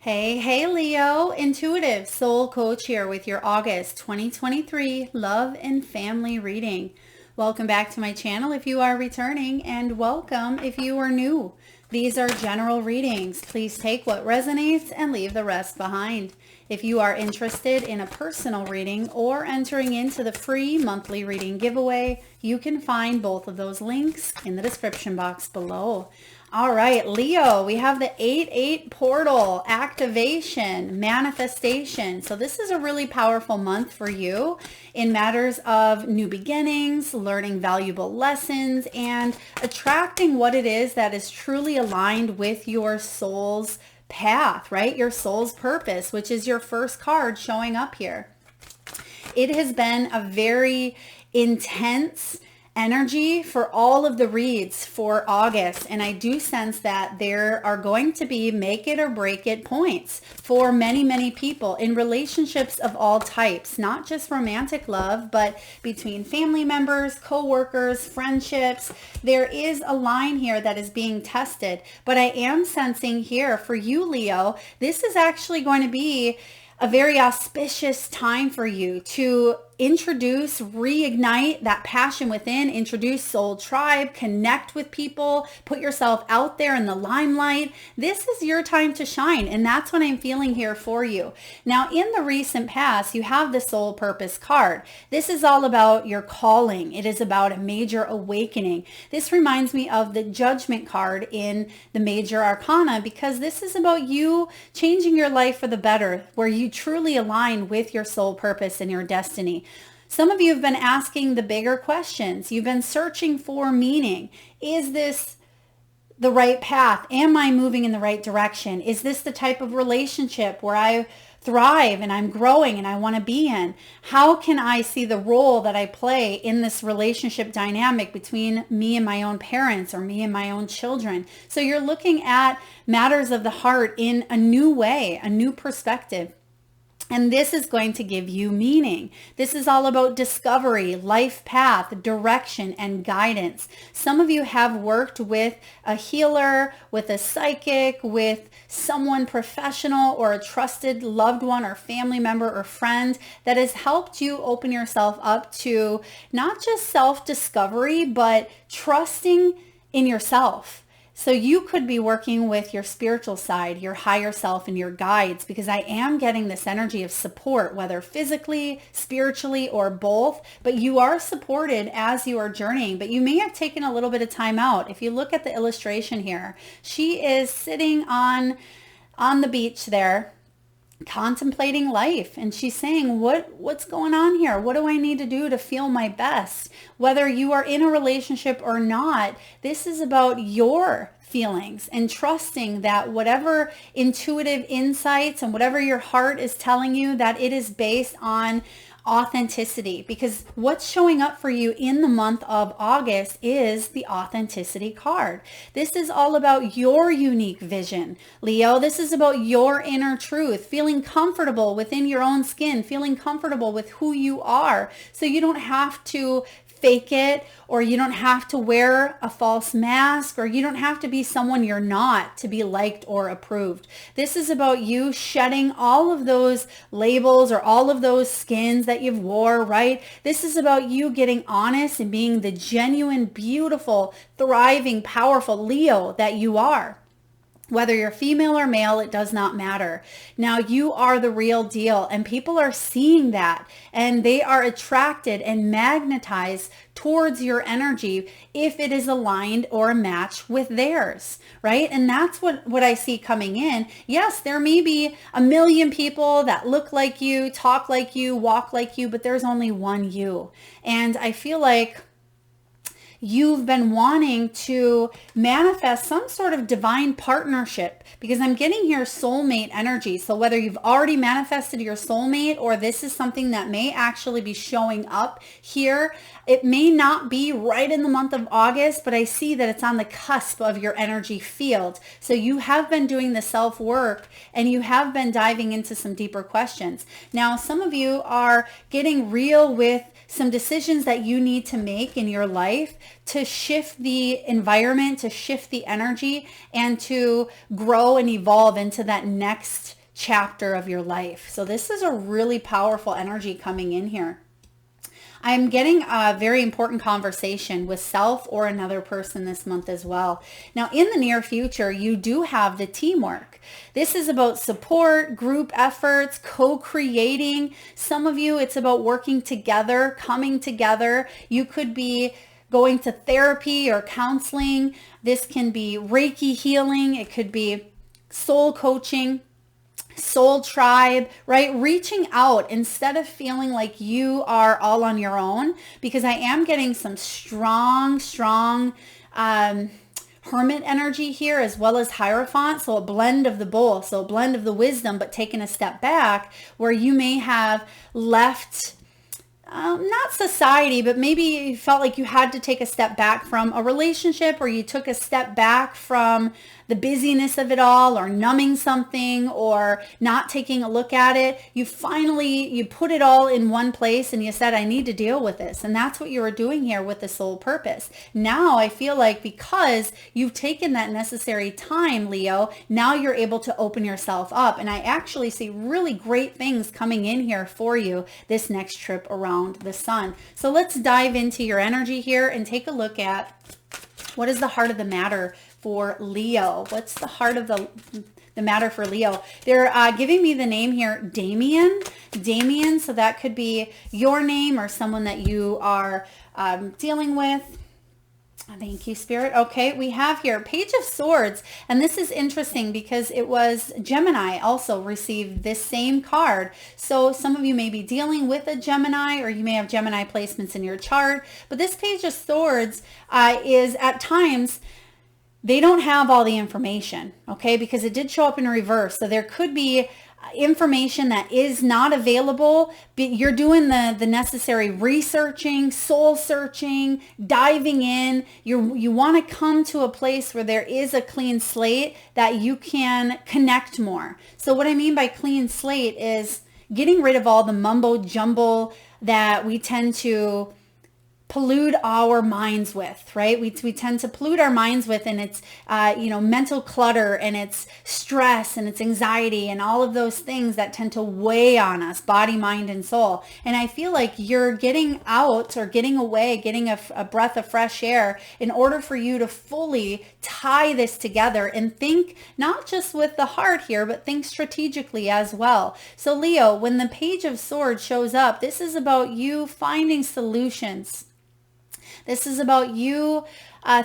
Hey, Leo, intuitive soul coach here with your August 2023 love and family reading. Welcome back to my channel if you are returning, and welcome if you are new. These are general readings. Please take what resonates and leave the rest behind. If you are interested in a personal reading or entering into the free monthly reading giveaway, you can find both of those links in the description box below. All right, Leo, we have the 8-8 portal activation, manifestation. So this is a really powerful month for you in matters of new beginnings, learning valuable lessons, and attracting what it is that is truly aligned with your soul's path, right? Your soul's purpose, which is your first card showing up here. It has been a very intense energy for all of the reads for August, and I do sense that there are going to be make it or break it points for many people in relationships of all types, not just romantic love, but between family members, co-workers, friendships. There is a line here that is being tested, but I am sensing here for you, Leo, this is actually going to be a very auspicious time for you to introduce, reignite that passion within, introduce soul tribe, connect with people, put yourself out there in the limelight. This is your time to shine, and that's what I'm feeling here for you. Now, in the recent past, you have the soul purpose card. This is all about your calling. It is about a major awakening. This reminds me of the judgment card in the major arcana, because this is about you changing your life for the better, where you truly align with your soul purpose and your destiny. Some of you have been asking the bigger questions. You've been searching for meaning. Is this the right path? Am I moving in the right direction? Is this the type of relationship where I thrive and I'm growing and I want to be in? How can I see the role that I play in this relationship dynamic between me and my own parents or me and my own children? So you're looking at matters of the heart in a new way, a new perspective. And this is going to give you meaning. This is all about discovery, life path, direction, and guidance. Some of you have worked with a healer, with a psychic, with someone professional or a trusted loved one or family member or friend that has helped you open yourself up to not just self-discovery, but trusting in yourself. So you could be working with your spiritual side, your higher self, and your guides, because I am getting this energy of support, whether physically, spiritually, or both. But you are supported as you are journeying, but you may have taken a little bit of time out. If you look at the illustration here, she is sitting on the beach there, contemplating life, and she's saying, what's going on here? What do I need to do to feel my best? Whether you are in a relationship or not, this is about your feelings and trusting that whatever intuitive insights and whatever your heart is telling you, that it is based on authenticity, because what's showing up for you in the month of August is the authenticity card. This is all about your unique vision, Leo. This is about your inner truth, feeling comfortable within your own skin, feeling comfortable with who you are, so you don't have to fake it, or you don't have to wear a false mask, or you don't have to be someone you're not to be liked or approved. This is about you shedding all of those labels or all of those skins that you've wore, right? This is about you getting honest and being the genuine, beautiful, thriving, powerful Leo that you are. Whether you're female or male, it does not matter. Now, you are the real deal, and people are seeing that, and they are attracted and magnetized towards your energy if it is aligned or a match with theirs, right? And that's what I see coming in. Yes, there may be a million people that look like you, talk like you, walk like you, but there's only one you. And I feel like you've been wanting to manifest some sort of divine partnership, because I'm getting here soulmate energy. So whether you've already manifested your soulmate, or this is something that may actually be showing up here, it may not be right in the month of August, but I see that it's on the cusp of your energy field. So you have been doing the self-work, and you have been diving into some deeper questions. Now, some of you are getting real with some decisions that you need to make in your life to shift the environment, to shift the energy, and to grow and evolve into that next chapter of your life. So this is a really powerful energy coming in here. I'm getting a very important conversation with self or another person this month as well. Now, in the near future, you do have the teamwork. This is about support, group efforts, co-creating. Some of you, it's about working together, coming together. You could be going to therapy or counseling. This can be Reiki healing. It could be soul coaching, soul tribe, right? Reaching out instead of feeling like you are all on your own, because I am getting some strong hermit energy here, as well as Hierophant. So a blend of the both. So a blend of the wisdom, but taking a step back, where you may have left not society, but maybe you felt like you had to take a step back from a relationship, or you took a step back from the busyness of it all, or numbing something, or not taking a look at it. You put it all in one place and you said, I need to deal with this. And that's what you were doing here with the soul purpose. Now I feel like because you've taken that necessary time, Leo, now you're able to open yourself up. And I actually see really great things coming in here for you this next trip around the sun. So let's dive into your energy here and take a look at what is the heart of the matter for Leo. What's the heart of the matter for Leo? They're giving me the name here, Damien. Damien, so that could be your name or someone that you are dealing with. Thank you, Spirit. Okay, we have here Page of Swords, and this is interesting because it was Gemini also received this same card. So some of you may be dealing with a Gemini, or you may have Gemini placements in your chart. But this Page of Swords is at times, they don't have all the information, okay, because it did show up in reverse. So there could be information that is not available, but you're doing the necessary researching, soul searching, diving in. You want to come to a place where there is a clean slate that you can connect more. So what I mean by clean slate is getting rid of all the mumbo jumbo that we tend to pollute our minds with, right? We tend to pollute our minds with, and it's, mental clutter, and it's stress, and it's anxiety, and all of those things that tend to weigh on us, body, mind, and soul. And I feel like you're getting out, or getting away, getting a breath of fresh air in order for you to fully tie this together and think not just with the heart here, but think strategically as well. So Leo, when the Page of Swords shows up, this is about you finding solutions. This is about you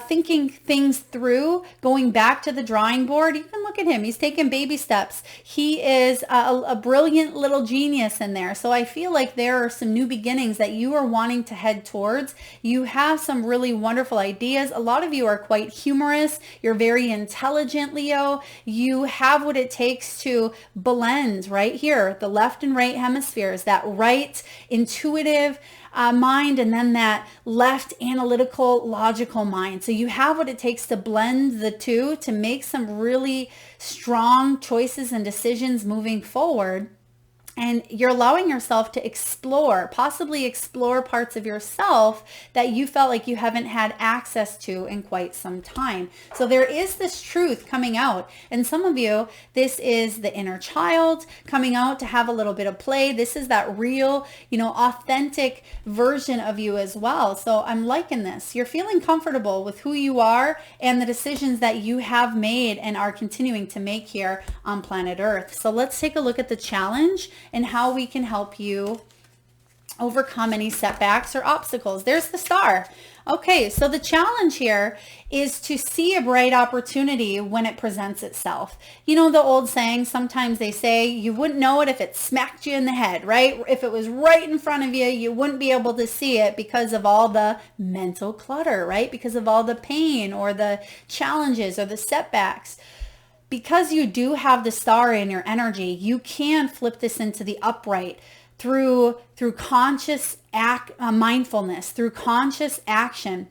thinking things through, going back to the drawing board. You can look at him. He's taking baby steps. He is a brilliant little genius in there. So I feel like there are some new beginnings that you are wanting to head towards. You have some really wonderful ideas. A lot of you are quite humorous. You're very intelligent, Leo. You have what it takes to blend right here, the left and right hemispheres, that right intuitive mind, and then that left analytical, logical mind. So you have what it takes to blend the two to make some really strong choices and decisions moving forward. And you're allowing yourself to explore, possibly explore parts of yourself that you felt like you haven't had access to in quite some time. So there is this truth coming out. And some of you, this is the inner child coming out to have a little bit of play. This is that real, authentic version of you as well. So I'm liking this. You're feeling comfortable with who you are and the decisions that you have made and are continuing to make here on planet Earth. So let's take a look at the challenge and how we can help you overcome any setbacks or obstacles. There's the star. Okay, so the challenge here is to see a bright opportunity when it presents itself. You know the old saying, sometimes they say you wouldn't know it if it smacked you in the head, right? If it was right in front of you, you wouldn't be able to see it because of all the mental clutter, right? Because of all the pain or the challenges or the setbacks. Because you do have the star in your energy, you can flip this into the upright through conscious mindfulness, through conscious action.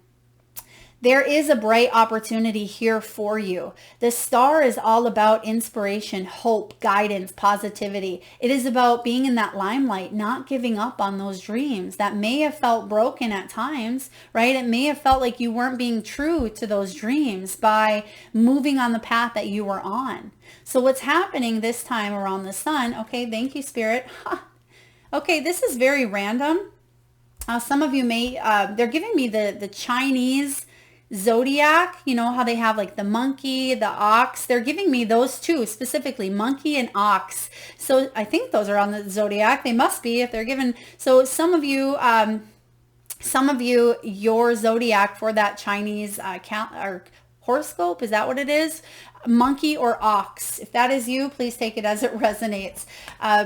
There is a bright opportunity here for you. The star is all about inspiration, hope, guidance, positivity. It is about being in that limelight, not giving up on those dreams that may have felt broken at times, right? It may have felt like you weren't being true to those dreams by moving on the path that you were on. So what's happening this time around the sun? Okay, thank you, Spirit. Okay, this is very random. Some of you may, they're giving me the Chinese zodiac, you know how they have like the monkey, the ox. They're giving me those two specifically, monkey and ox. So I think those are on the zodiac. They must be if they're given. So some of you, your zodiac for that Chinese or horoscope, is that what it is? Monkey or ox. If that is you, please take it as it resonates.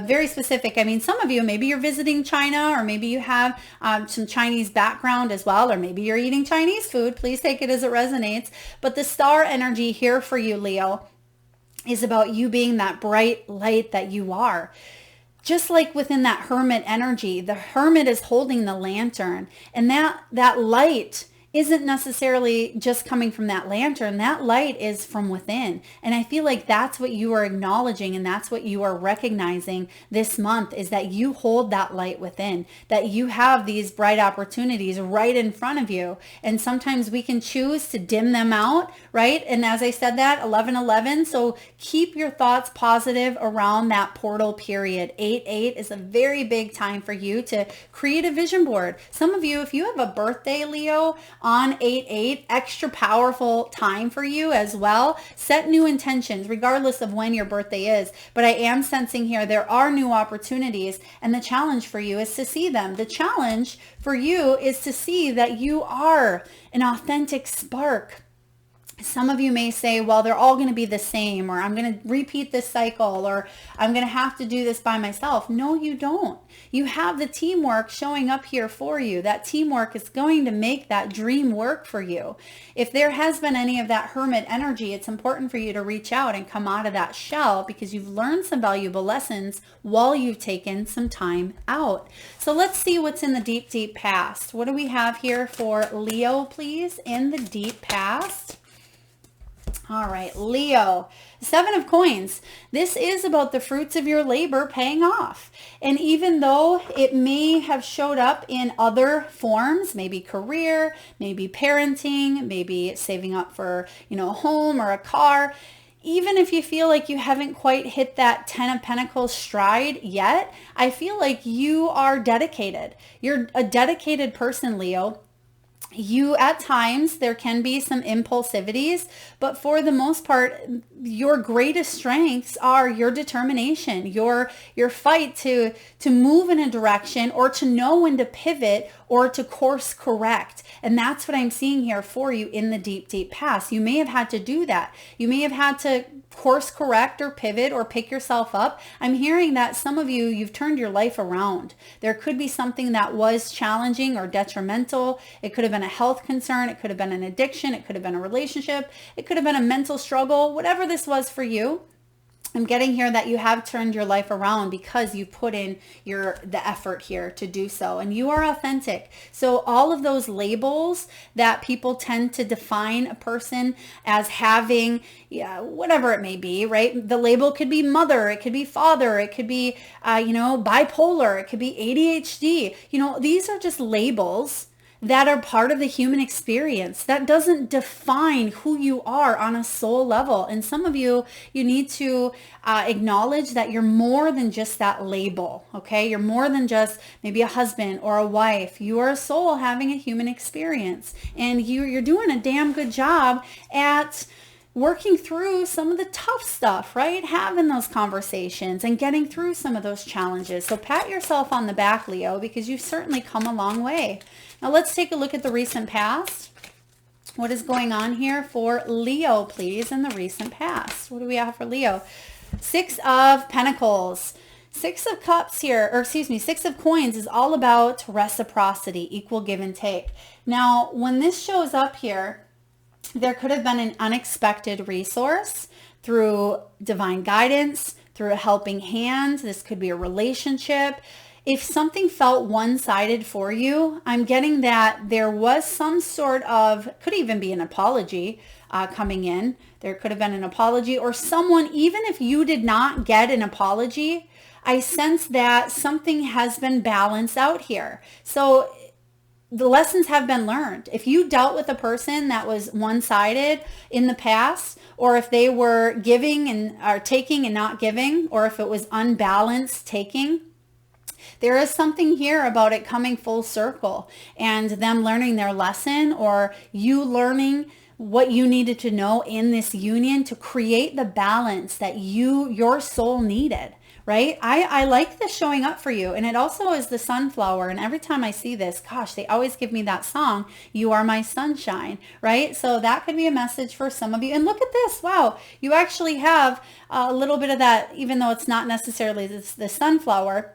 Very specific. I mean, some of you, maybe you're visiting China, or maybe you have some Chinese background as well, or maybe you're eating Chinese food. Please take it as it resonates. But the star energy here for you, Leo, is about you being that bright light that you are. Just like within that hermit energy, the hermit is holding the lantern, and that light isn't necessarily just coming from that lantern. That light is from within. And I feel like that's what you are acknowledging, and that's what you are recognizing this month, is that you hold that light within, that you have these bright opportunities right in front of you. And sometimes we can choose to dim them out, right? And as I said that, 11/11. So keep your thoughts positive around that portal period. 8/8 is a very big time for you to create a vision board. Some of you, if you have a birthday, Leo, on 8/8, extra powerful time for you as well. Set new intentions regardless of when your birthday is. But I am sensing here there are new opportunities, and the challenge for you is to see them. The challenge for you is to see that you are an authentic spark. Some of you may say, well, they're all going to be the same, or I'm going to repeat this cycle, or I'm going to have to do this by myself. No, you don't. You have the teamwork showing up here for you. That teamwork is going to make that dream work for you. If there has been any of that hermit energy, it's important for you to reach out and come out of that shell, because you've learned some valuable lessons while you've taken some time out. So let's see what's in the deep, deep past. What do we have here for Leo, please, in the deep past? All right, Leo, 7 of Coins. This is about the fruits of your labor paying off. And even though it may have showed up in other forms, maybe career, maybe parenting, maybe saving up for, a home or a car, even if you feel like you haven't quite hit that 10 of Pentacles stride yet, I feel like you are dedicated. You're a dedicated person, Leo. You, at times, there can be some impulsivities, but for the most part, your greatest strengths are your determination, your fight to move in a direction, or to know when to pivot, or to course correct. And that's what I'm seeing here for you in the deep, deep past. You may have had to do that. You may have had to course correct or pivot or pick yourself up. I'm hearing that some of you, you've turned your life around. There could be something that was challenging or detrimental. It could have been a health concern. It could have been an addiction. It could have been a relationship. It could have been a mental struggle. Whatever this was for you, I'm getting here that you have turned your life around because you put in the effort here to do so, and you are authentic. So all of those labels that people tend to define a person as having, whatever it may be, right? The label could be mother, it could be father, it could be, bipolar, it could be ADHD. These are just labels that are part of the human experience. That doesn't define who you are on a soul level. And some of you, you need to acknowledge that you're more than just that label, okay? You're more than just maybe a husband or a wife. You are a soul having a human experience. And you're doing a damn good job at working through some of the tough stuff, right? Having those conversations and getting through some of those challenges. So pat yourself on the back, Leo, because you've certainly come a long way. Now let's take a look at the recent past. What is going on here for Leo, please, in the recent past? What do we have for Leo? 6 of Pentacles. 6 of Cups here, or excuse me, 6 of Coins is all about reciprocity, equal give and take. Now, when this shows up here, there could have been an unexpected resource through divine guidance, through a helping hand. This could be a relationship. if something felt one-sided for you, I'm getting that there was some sort of, could even be an apology coming in. There could have been an apology, or someone, even if you did not get an apology, I sense that something has been balanced out here. So the lessons have been learned. If you dealt with a person that was one-sided in the past, or if they were giving and are taking and not giving, or if it was unbalanced taking, there is something here about it coming full circle and them learning their lesson, or you learning what you needed to know in this union to create the balance that your soul needed. Right? I like this showing up for you. And it also is the sunflower. And every time I see this, gosh, they always give me that song, You Are My Sunshine, right? So that could be a message for some of you. And look at this. Wow. You actually have a little bit of that, even though it's not necessarily the sunflower.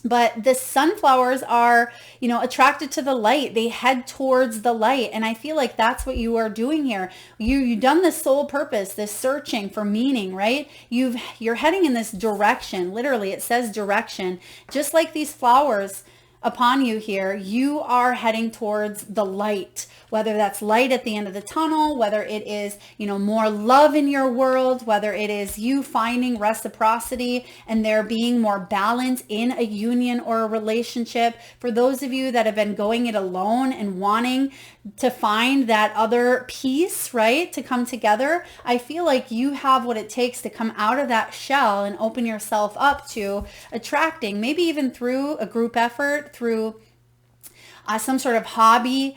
But the sunflowers are, attracted to the light. They head towards the light. And I feel like that's what you are doing here. You've done this soul purpose, this searching for meaning, right? You're heading in this direction. Literally, it says direction. Just like these flowers upon you here, you are heading towards the light, whether that's light at the end of the tunnel, whether it is, more love in your world, whether it is you finding reciprocity and there being more balance in a union or a relationship. For those of you that have been going it alone and wanting to find that other piece, right, to come together, I feel like you have what it takes to come out of that shell and open yourself up to attracting, maybe even through a group effort, through some sort of hobby,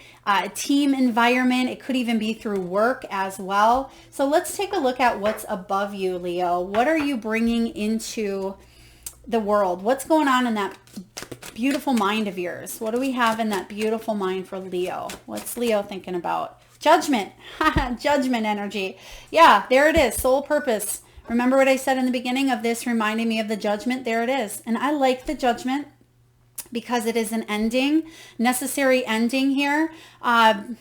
team environment. It could even be through work as well. So let's take a look at what's above you, Leo. What are you bringing into the world? What's going on in that beautiful mind of yours? What do we have in that beautiful mind for Leo? What's Leo thinking about? Judgment. Judgment energy. Yeah, there it is. Soul purpose. Remember what I said in the beginning of this reminding me of the judgment? There it is. And I like the judgment because it is an ending, necessary ending here of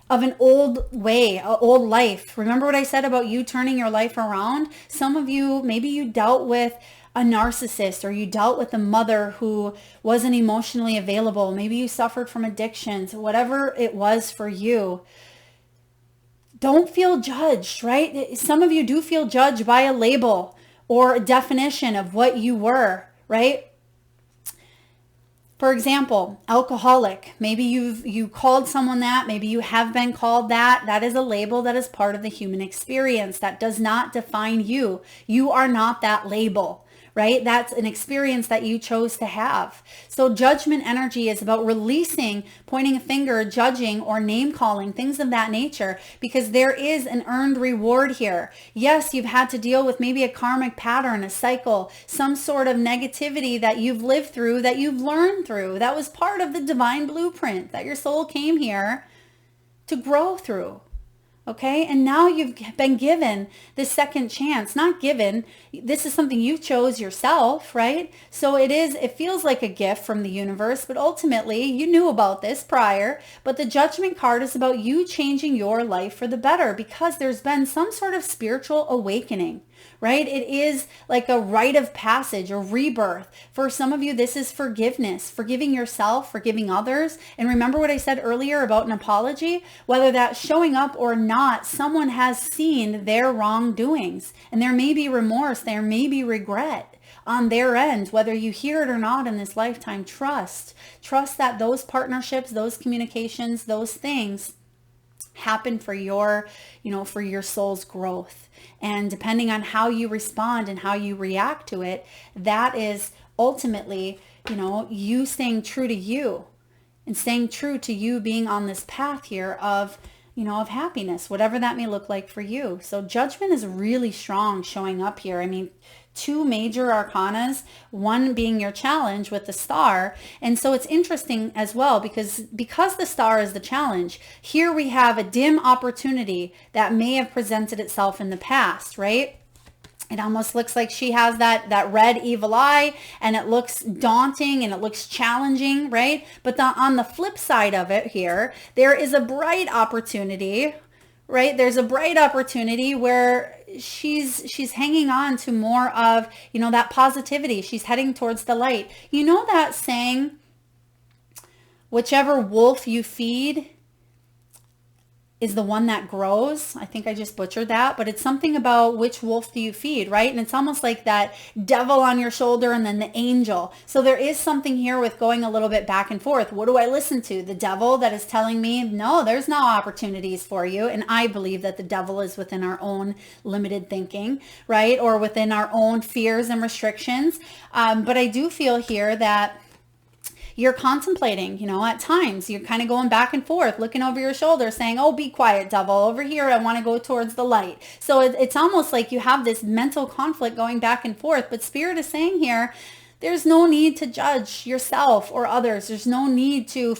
an old way, an old life. Remember what I said about you turning your life around? Some of you, maybe you dealt with a narcissist, or you dealt with a mother who wasn't emotionally available. Maybe you suffered from addictions, whatever it was for you. Don't feel judged, right? Some of you do feel judged by a label or a definition of what you were, right? For example, alcoholic. Maybe you called someone that. Maybe you have been called that. That is a label that is part of the human experience. That does not define you. You are not that label, right? That's an experience that you chose to have. So judgment energy is about releasing, pointing a finger, judging, or name calling, things of that nature, because there is an earned reward here. Yes, you've had to deal with maybe a karmic pattern, a cycle, some sort of negativity that you've lived through, that you've learned through. That was part of the divine blueprint that your soul came here to grow through. Okay, and now you've been given this second chance. Not given, this is something you chose yourself, right? So it feels like a gift from the universe, but ultimately you knew about this prior. But the judgment card is about you changing your life for the better, because there's been some sort of spiritual awakening, right? It is like a rite of passage, a rebirth. For some of you, this is forgiveness, forgiving yourself, forgiving others. And remember what I said earlier about an apology? Whether that's showing up or not, someone has seen their wrongdoings, and there may be remorse, there may be regret on their end, whether you hear it or not in this lifetime. Trust that those partnerships, those communications, those things happen for your, for your soul's growth. And depending on how you respond and how you react to it, that is ultimately, you staying true to you and staying true to you being on this path here of happiness, whatever that may look like for you. So judgment is really strong showing up here. I mean, two major arcanas, one being your challenge with the star. And so it's interesting as well, because the star is the challenge, here we have a dim opportunity that may have presented itself in the past, right? It almost looks like she has that red evil eye, and it looks daunting and it looks challenging, right? But on the flip side of it here, there is a bright opportunity, right? There's a bright opportunity where she's hanging on to more of, that positivity. She's heading towards the light. You know that saying, whichever wolf you feed is the one that grows. I think I just butchered that, but it's something about which wolf do you feed, right? And it's almost like that devil on your shoulder and then the angel. So there is something here with going a little bit back and forth. What do I listen to? The devil that is telling me, no, there's no opportunities for you. And I believe that the devil is within our own limited thinking, right? Or within our own fears and restrictions. But I do feel here that you're contemplating, at times you're kind of going back and forth, looking over your shoulder saying, oh, be quiet, devil. Over here, I want to go towards the light. So it's almost like you have this mental conflict going back and forth. But Spirit is saying here, there's no need to judge yourself or others. There's no need to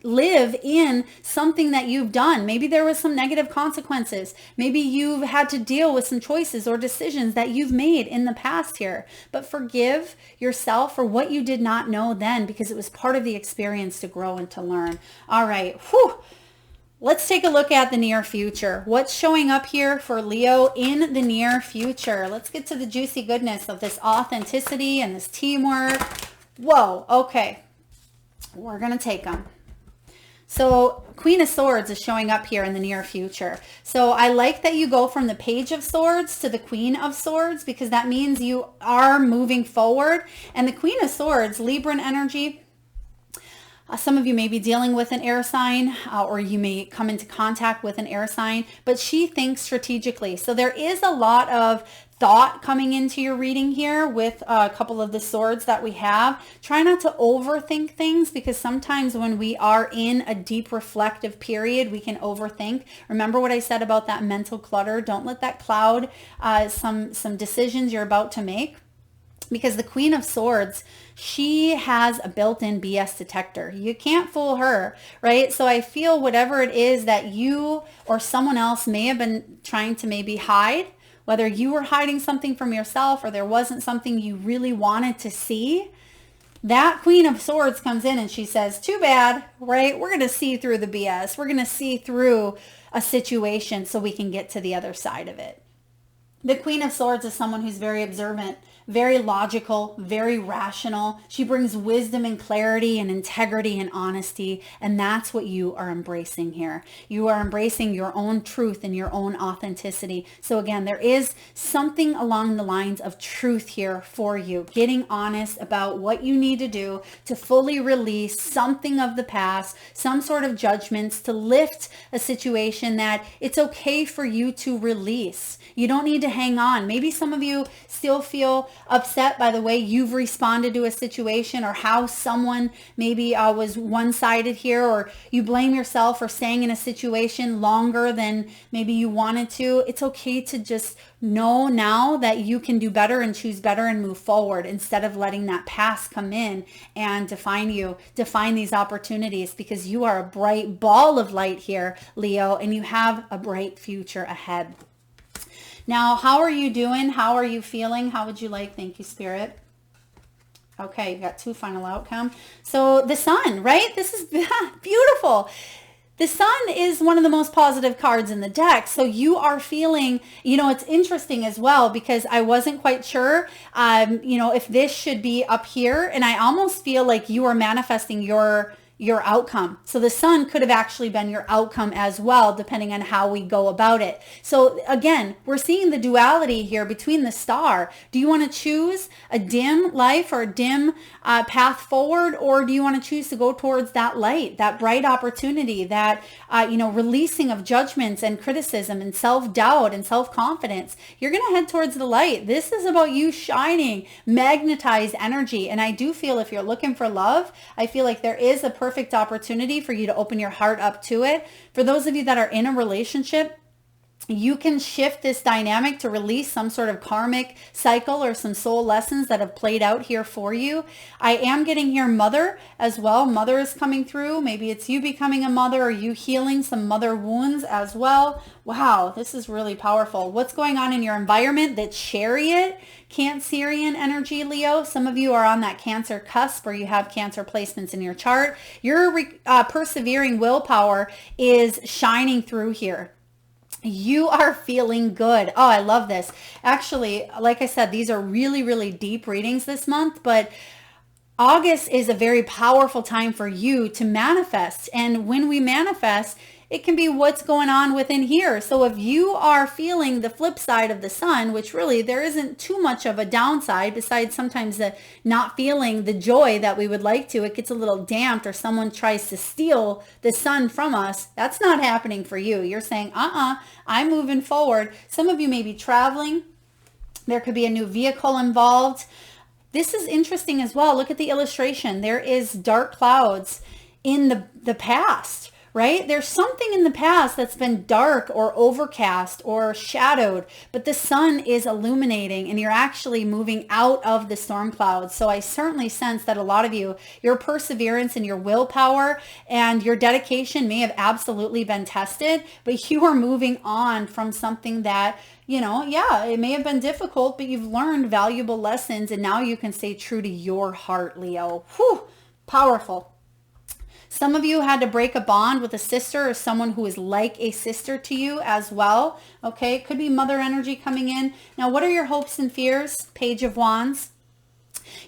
live in something that you've done. Maybe there was some negative consequences. Maybe you've had to deal with some choices or decisions that you've made in the past here. But forgive yourself for what you did not know then, because it was part of the experience to grow and to learn. All right. Whew. Let's take a look at the near future. What's showing up here for Leo in the near future? Let's get to the juicy goodness of this authenticity and this teamwork. Whoa. Okay. We're going to take them. So Queen of Swords is showing up here in the near future. So I like that you go from the Page of Swords to the Queen of Swords, because that means you are moving forward. And the Queen of Swords, Libran energy, some of you may be dealing with an air sign, or you may come into contact with an air sign, but she thinks strategically. So there is a lot of thought coming into your reading here with a couple of the swords that we have. Try not to overthink things, because sometimes when we are in a deep reflective period, we can overthink. Remember what I said about that mental clutter. Don't let that cloud some decisions you're about to make. Because the Queen of Swords, she has a built-in BS detector. You can't fool her, right? So I feel whatever it is that you or someone else may have been trying to maybe hide, whether you were hiding something from yourself or there wasn't something you really wanted to see, that Queen of Swords comes in and she says, too bad, right? We're going to see through the BS. We're going to see through a situation so we can get to the other side of it. The Queen of Swords is someone who's very observant, very logical, very rational. She brings wisdom and clarity and integrity and honesty. And that's what you are embracing here. You are embracing your own truth and your own authenticity. So again, there is something along the lines of truth here for you. Getting honest about what you need to do to fully release something of the past, some sort of judgments, to lift a situation that it's okay for you to release. You don't need to hang on. Maybe some of you still feel upset by the way you've responded to a situation, or how someone maybe was one-sided here, or you blame yourself for staying in a situation longer than maybe you wanted to. It's okay to just know now that you can do better and choose better and move forward, instead of letting that past come in and define these opportunities, because you are a bright ball of light here, Leo, and you have a bright future ahead. Now, how are you doing? How are you feeling? How would you like? Thank you, Spirit. Okay, you got 2 final outcome. So the Sun, right? This is beautiful. The Sun is one of the most positive cards in the deck. So you are feeling, it's interesting as well, because I wasn't quite sure, if this should be up here. And I almost feel like you are manifesting your outcome. So the Sun could have actually been your outcome as well, depending on how we go about it. So again, we're seeing the duality here between the star. Do you want to choose a dim life or a dim path forward, or do you want to choose to go towards that light, that bright opportunity, that releasing of judgments and criticism and self-doubt and self-confidence? You're going to head towards the light. This is about you shining, magnetized energy. And I do feel, if you're looking for love, I feel like there is a perfect opportunity for you to open your heart up to it. For those of you that are in a relationship, you can shift this dynamic to release some sort of karmic cycle or some soul lessons that have played out here for you. I am getting here mother as well. Mother is coming through. Maybe it's you becoming a mother, or you healing some mother wounds as well. Wow, this is really powerful. What's going on in your environment? The Chariot, Cancerian energy, Leo. Some of you are on that Cancer cusp, or you have Cancer placements in your chart. Your persevering willpower is shining through here. You are feeling good. Oh, I love this. Actually, like I said, these are really, really deep readings this month, but August is a very powerful time for you to manifest. And when we manifest, it can be what's going on within here. So if you are feeling the flip side of the sun, which really there isn't too much of a downside besides sometimes the not feeling the joy that we would like to, it gets a little damped or someone tries to steal the sun from us. That's not happening for you. You're saying, I'm moving forward. Some of you may be traveling. There could be a new vehicle involved. This is interesting as well. Look at the illustration. There is dark clouds in the past, right? There's something in the past that's been dark or overcast or shadowed, but the sun is illuminating and you're actually moving out of the storm clouds. So I certainly sense that a lot of you, your perseverance and your willpower and your dedication may have absolutely been tested, but you are moving on from something that, yeah, it may have been difficult, but you've learned valuable lessons and now you can stay true to your heart, Leo. Whew, powerful. Some of you had to break a bond with a sister or someone who is like a sister to you as well. Okay, it could be mother energy coming in. Now, what are your hopes and fears? Page of Wands.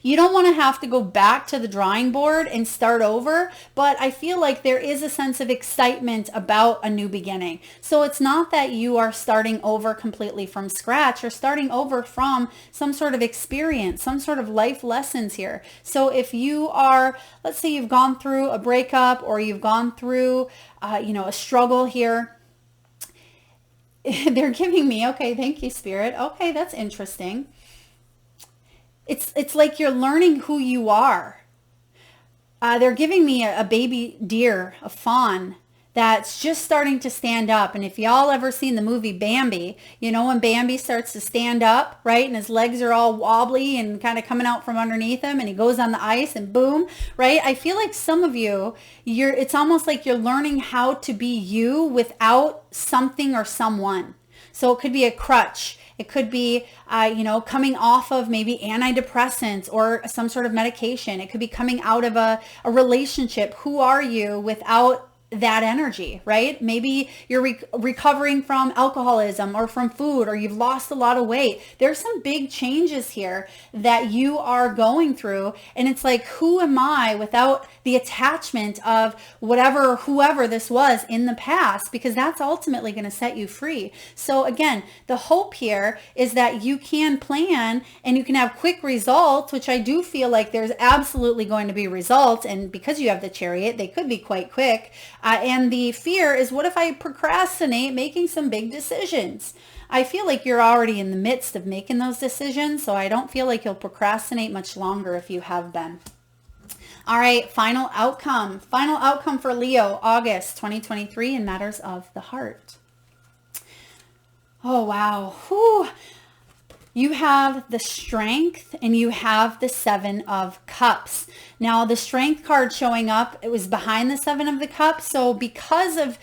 You don't want to have to go back to the drawing board and start over, but I feel like there is a sense of excitement about a new beginning. So it's not that you are starting over completely from scratch or starting over from some sort of experience, some sort of life lessons here. So if you are, let's say you've gone through a breakup or you've gone through, a struggle here, they're giving me, okay, thank you, Spirit. Okay, that's interesting. It's like you're learning who you are. They're giving me a baby deer, a fawn, that's just starting to stand up. And if y'all ever seen the movie Bambi, when Bambi starts to stand up, right? And his legs are all wobbly and kind of coming out from underneath him and he goes on the ice and boom, right? I feel like some of you, it's almost like you're learning how to be you without something or someone. So it could be a crutch. It could be, coming off of maybe antidepressants or some sort of medication. It could be coming out of a relationship. Who are you without that energy, right? Maybe you're recovering from alcoholism or from food, or you've lost a lot of weight. There's some big changes here that you are going through. And it's like, who am I without the attachment of whoever this was in the past? Because that's ultimately going to set you free. So again, the hope here is that you can plan and you can have quick results, which I do feel like there's absolutely going to be results. And because you have the Chariot, they could be quite quick. And the fear is, what if I procrastinate making some big decisions? I feel like you're already in the midst of making those decisions, so I don't feel like you'll procrastinate much longer if you have been. All right, final outcome. Final outcome for Leo, August 2023 in matters of the heart. Oh, wow. Whew. You have the Strength and you have the Seven of Cups. Now, the Strength card showing up, it was behind the Seven of the Cups. So because of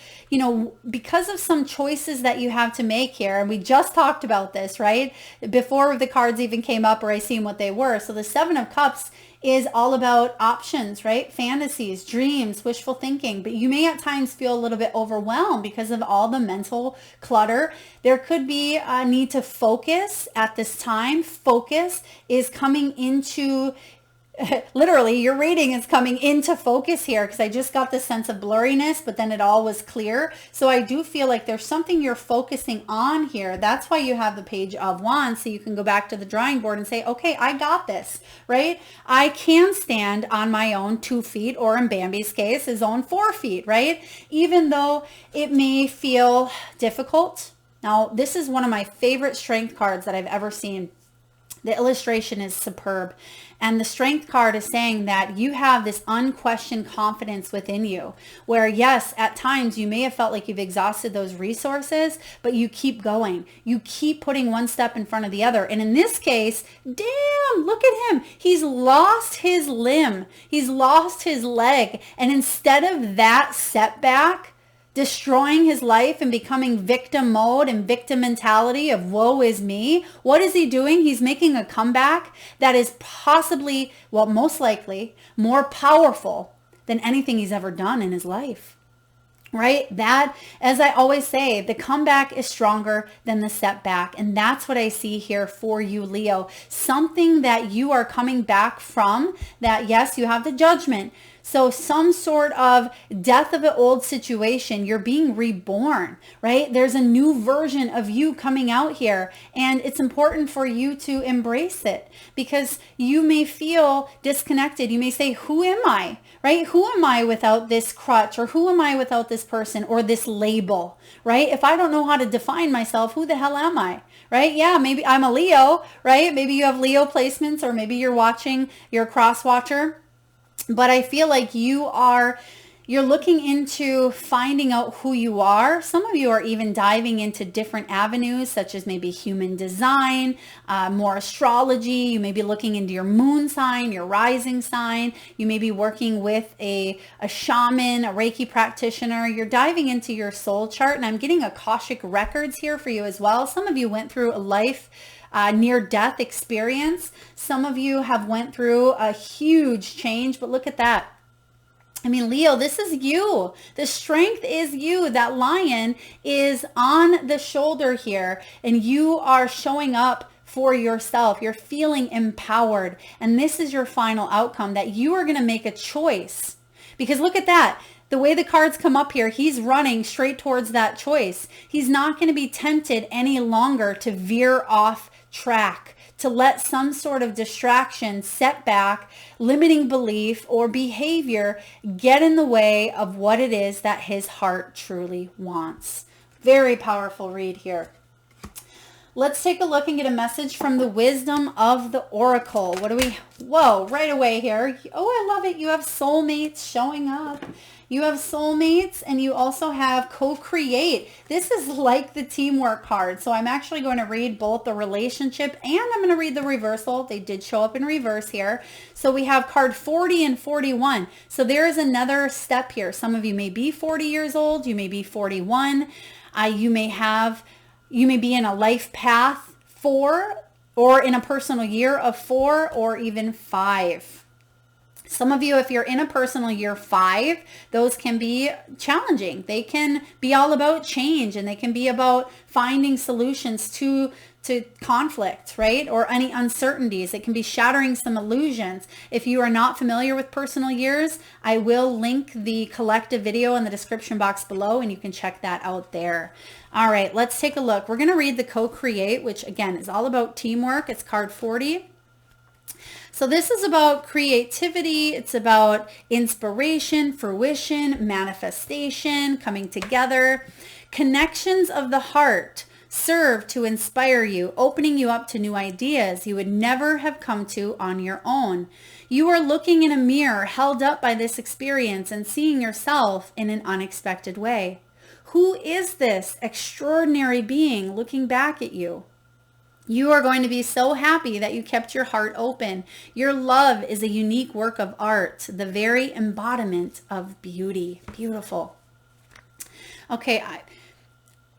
some choices that you have to make here, and we just talked about this, right? Before the cards even came up or I seen what they were. So the Seven of Cups is all about options, right? Fantasies, dreams, wishful thinking. But you may at times feel a little bit overwhelmed because of all the mental clutter. There could be a need to focus at this time. Focus is coming into literally your reading is coming into focus here, because I just got this sense of blurriness, but then it all was clear. So I do feel like there's something you're focusing on here. That's why you have the Page of Wands, so you can go back to the drawing board and say, okay, I got this, right? I can stand on my own 2 feet, or in Bambi's case, his own 4 feet, right? Even though it may feel difficult. Now, this is one of my favorite Strength cards that I've ever seen. The illustration is superb. And the Strength card is saying that you have this unquestioned confidence within you, where yes, at times you may have felt like you've exhausted those resources, but you keep going. You keep putting one step in front of the other. And in this case, damn, look at him. He's lost his limb. He's lost his leg. And instead of that setback, destroying his life and becoming victim mode and victim mentality of woe is me, what is he doing? He's making a comeback that is possibly, well, most likely more powerful than anything he's ever done in his life. right? That, as I always say, the comeback is stronger than the setback. And that's what I see here for you, Leo. Something that you are coming back from, that yes, you have the judgment. So some sort of death of an old situation, you're being reborn, right? There's a new version of you coming out here, and it's important for you to embrace it, because you may feel disconnected. You may say, who am I, right? Who am I without this crutch, or who am I without this person or this label, right? If I don't know how to define myself, who the hell am I? Right? Yeah, maybe I'm a Leo, right? Maybe you have Leo placements, or maybe you're a cross watcher. But I feel like you're looking into finding out who you are. Some of you are even diving into different avenues, such as maybe human design, more astrology. You may be looking into your moon sign, your rising sign. You may be working with a shaman, a Reiki practitioner. You're diving into your soul chart, and I'm getting Akashic records here for you as well. Some of you went through a life near-death experience. Some of you have went through a huge change, but look at that. I mean, Leo, this is you. The strength is you. That lion is on the shoulder here, and you are showing up for yourself. You're feeling empowered, and this is your final outcome, that you are going to make a choice. Because look at that. The way the cards come up here, he's running straight towards that choice. He's not going to be tempted any longer to veer off track, to let some sort of distraction, setback, limiting belief, or behavior get in the way of what it is that his heart truly wants. Very powerful read here. Let's take a look and get a message from the wisdom of the oracle. What do we, whoa, right away here. Oh, I love it. You have soulmates showing up. You have soulmates, and you also have co-create. This is like the teamwork card. So I'm actually going to read both the relationship, and I'm going to read the reversal. They did show up in reverse here. So we have card 40 and 41. So there is another step here. Some of you may be 40 years old. You may be 41. You may be in a life path 4, or in a personal year of 4, or even 5. Some of you, if you're in a personal year 5, those can be challenging. They can be all about change, and they can be about finding solutions to conflict, right? Or any uncertainties. It can be shattering some illusions. If you are not familiar with personal years, I will link the collective video in the description box below, and you can check that out there. All right, let's take a look. We're going to read the co-create, which again is all about teamwork. It's card 40. So this is about creativity. It's about inspiration, fruition, manifestation, coming together. Connections of the heart serve to inspire you, opening you up to new ideas you would never have come to on your own. You are looking in a mirror held up by this experience and seeing yourself in an unexpected way. Who is this extraordinary being looking back at you? You are going to be so happy that you kept your heart open. Your love is a unique work of art, the very embodiment of beauty. Beautiful. Okay,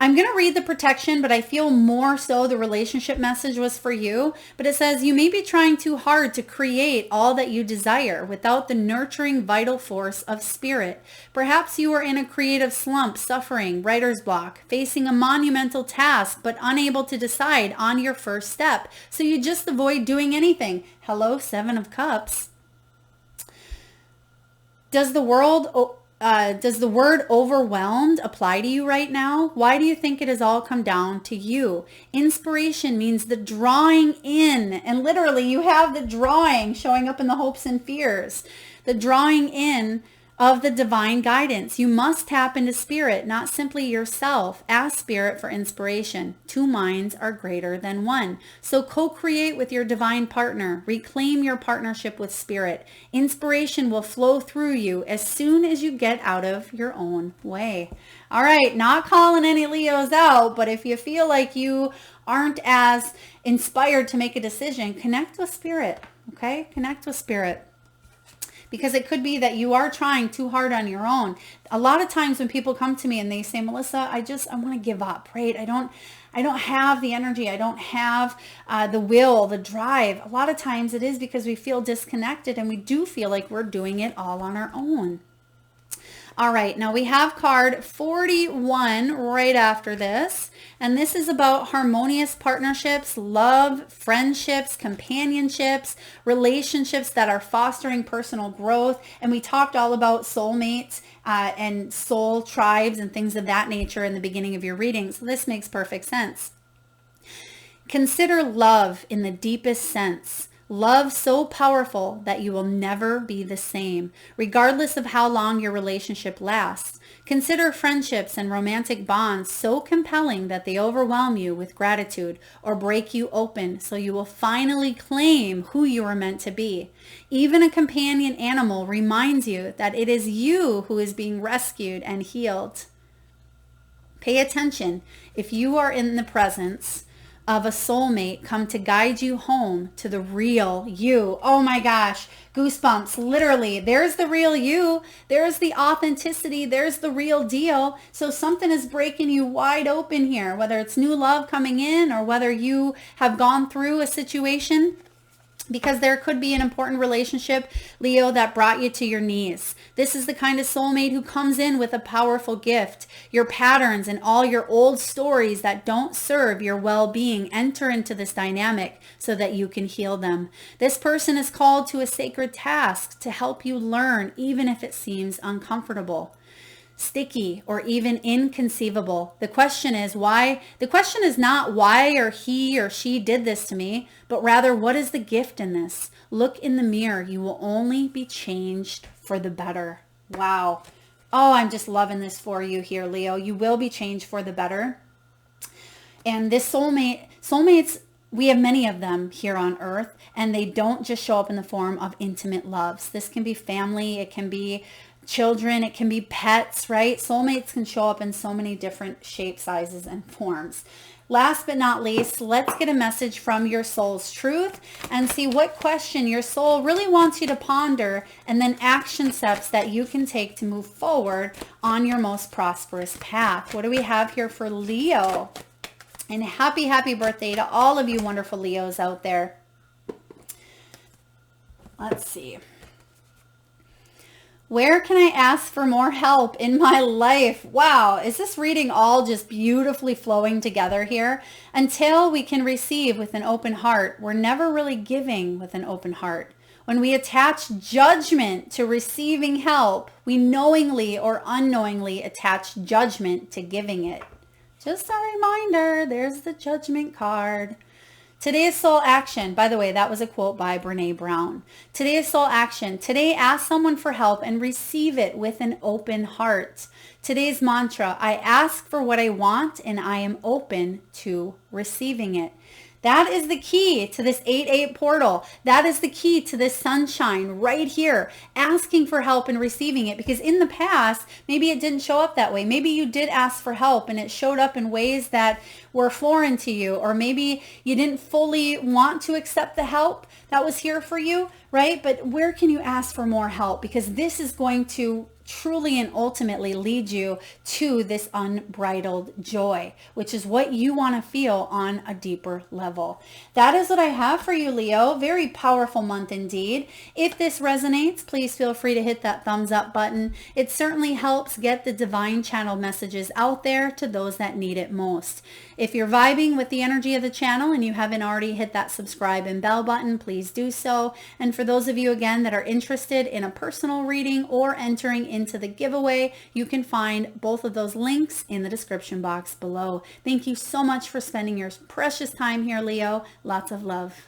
I'm going to read the protection, but I feel more so the relationship message was for you. But it says, you may be trying too hard to create all that you desire without the nurturing vital force of spirit. Perhaps you are in a creative slump, suffering, writer's block, facing a monumental task, but unable to decide on your first step. So you just avoid doing anything. Hello, 7 of Cups. Does the word overwhelmed apply to you right now? Why do you think it has all come down to you? Inspiration means the drawing in, and literally you have the drawing showing up in the hopes and fears, the drawing in of the divine guidance. You must tap into spirit, not simply yourself. Ask spirit for inspiration. 2 minds are greater than 1. So co-create with your divine partner. Reclaim your partnership with spirit. Inspiration will flow through you as soon as you get out of your own way. All right, not calling any Leos out, but if you feel like you aren't as inspired to make a decision, connect with spirit, okay? Connect with spirit. Because it could be that you are trying too hard on your own. A lot of times when people come to me and they say, Melissa, I want to give up, right? I don't have the energy. I don't have the will, the drive. A lot of times it is because we feel disconnected, and we do feel like we're doing it all on our own. All right, now we have card 41 right after this, and this is about harmonious partnerships, love, friendships, companionships, relationships that are fostering personal growth, and we talked all about soulmates and soul tribes and things of that nature in the beginning of your reading, so this makes perfect sense. Consider love in the deepest sense. Love so powerful that you will never be the same, regardless of how long your relationship lasts. Consider friendships and romantic bonds so compelling that they overwhelm you with gratitude or break you open so you will finally claim who you are meant to be. Even a companion animal reminds you that it is you who is being rescued and healed. Pay attention. If you are in the presence of a soulmate come to guide you home to the real you. Oh my gosh, goosebumps, literally. There's the real you. There's the authenticity. There's the real deal. So something is breaking you wide open here, whether it's new love coming in or whether you have gone through a situation. Because there could be an important relationship, Leo, that brought you to your knees. This is the kind of soulmate who comes in with a powerful gift. Your patterns and all your old stories that don't serve your well-being enter into this dynamic so that you can heal them. This person is called to a sacred task to help you learn, even if it seems uncomfortable, sticky, or even inconceivable. The question is why? The question is not why or he or she did this to me, but rather what is the gift in this? Look in the mirror. You will only be changed for the better. Wow. Oh, I'm just loving this for you here, Leo. You will be changed for the better. And this soulmates, we have many of them here on earth, and they don't just show up in the form of intimate loves. This can be family. It can be children, it can be pets, right? Soulmates can show up in so many different shapes, sizes, and forms. Last but not least, let's get a message from your soul's truth and see what question your soul really wants you to ponder, and then action steps that you can take to move forward on your most prosperous path. What do we have here for Leo? And happy, happy birthday to all of you wonderful Leos out there. Let's see. Where can I ask for more help in my life? Wow, is this reading all just beautifully flowing together here? Until we can receive with an open heart, we're never really giving with an open heart. When we attach judgment to receiving help, we knowingly or unknowingly attach judgment to giving it. Just a reminder, there's the judgment card. Today's soul action, by the way, that was a quote by Brene Brown. Today's soul action. Today, ask someone for help and receive it with an open heart. Today's mantra, I ask for what I want and I am open to receiving it. That is the key to this 8-8 portal. That is the key to this sunshine right here, asking for help and receiving it. Because in the past, maybe it didn't show up that way. Maybe you did ask for help and it showed up in ways that were foreign to you. Or maybe you didn't fully want to accept the help that was here for you, right? But where can you ask for more help? Because this is going to truly and ultimately lead you to this unbridled joy, which is what you want to feel on a deeper level. That is what I have for you, Leo. Very powerful month indeed. If this resonates, please feel free to hit that thumbs up button. It certainly helps get the divine channel messages out there to those that need it most. If you're vibing with the energy of the channel and you haven't already hit that subscribe and bell button, please do so. And for those of you again that are interested in a personal reading or entering into the giveaway, you can find both of those links in the description box below. Thank you so much for spending your precious time here, Leo. Lots of love.